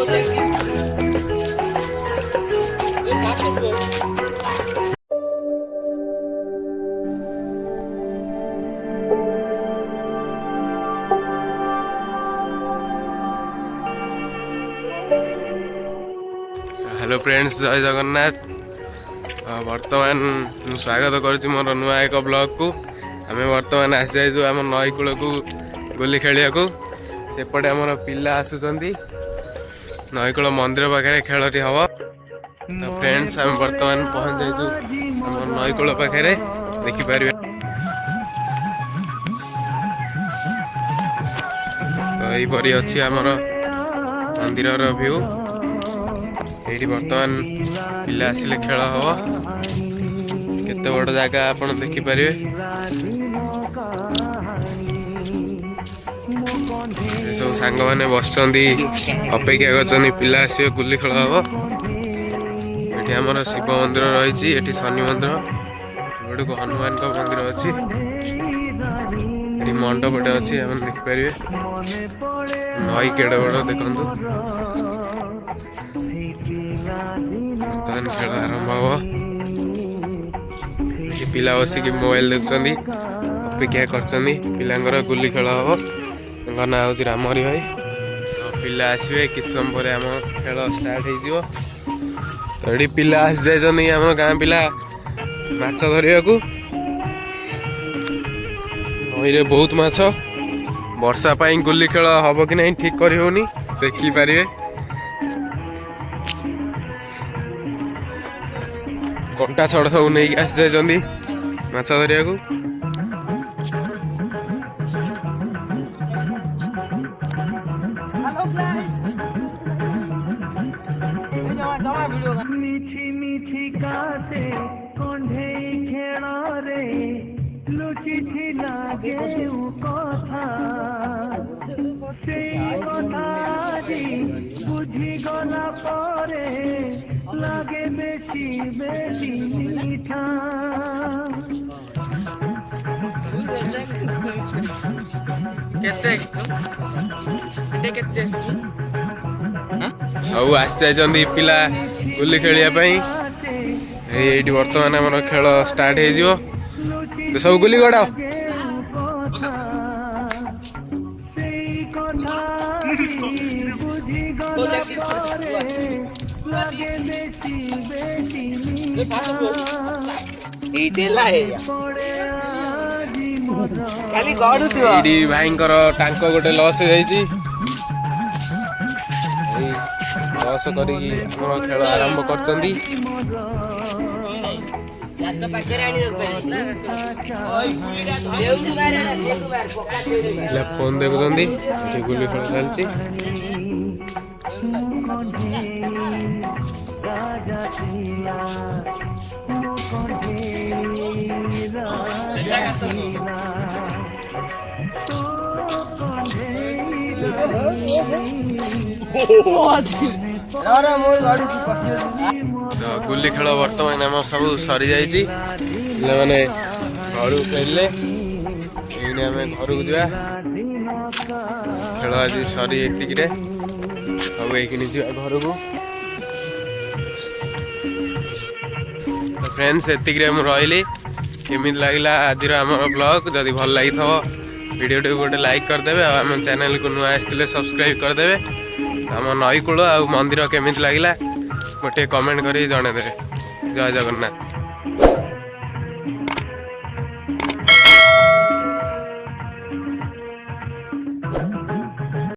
Hello friends, जय जगन्नाथ। बर्तमान स्वागत करुच्ची मोर नुआ एक ब्लॉग को। आम बर्तमान आसी जाइए आम नई कूल को गोली खेलिया को। सेपटे आमर पिला आसुचंदी नईकूल मंदिर पाखे खेलटी हम। तो फ्रेंड्स आम बर्तमान पहुंच जाइए आम नईकूल पाखे देखिपर। तो यहीपरी अच्छी आमर मंदिर व्यू। ये बर्तमान पिला आसिले खेल हम। केते बड़ जगह आपण देखिपर। सब सांग मैंने बस अपेक्षा कर पिला आसवे गुली खेल हम। ये आमर शिव मंदिर रही, ये शनि मंदिर, एडू हनुमान मंदिर अच्छी, मंडपटे अच्छी आप देखिपर। नई केड़े बड़ देखु बर्तमान खेल आरंभ हम। पिला बसिक मोबाइल देखुं, अपेक्षा कर गुली खेल हम। ना हूँ रामहरी भाई। तो पिला आसवे कि समय पर आम खेल स्टार्ट हो। तो ये पिला आसी जाइए आम गाँ पिला माछ धरिया को। नई बहुत माछ। वर्षा पाई गुली खेल हम कि नहीं ठीक कर होनी देखिपारे। कंटा छड़ सब नहीं आसी जाइए माछ धरिया को। मिठी मिठी कासे कंढे खेल रे लुचि लागे कथा से कथा बुझी गला परे लागे बेसी बेसी मीठा। सब आसी जाइए पिला गुली खेलिया। ये बर्तमान आम खेल स्टार्ट हो। सब गुली गड़ा भाई टांक गोटे लस हो लस कर खेल आरंभ कर फोन देखुं गुली खेल चलती। तो गुली खेल बर्तमान आम सब सरी जा मैंने घर फेरले। आम घर को जा खेल आज सरी एतिक सब ये घर को। फ्रेंड्स एतिक रही केमी लगला आज आम ब्लॉग। जदि भल लगी वीडियो टी गोटे लाइक करदे। आम चैनल को नुआ आसते सब्सक्राइब करदे। आम नईकूल आ मंदिर केमी लगला गोटे कमेंट कर जन। जय जगन्नाथ।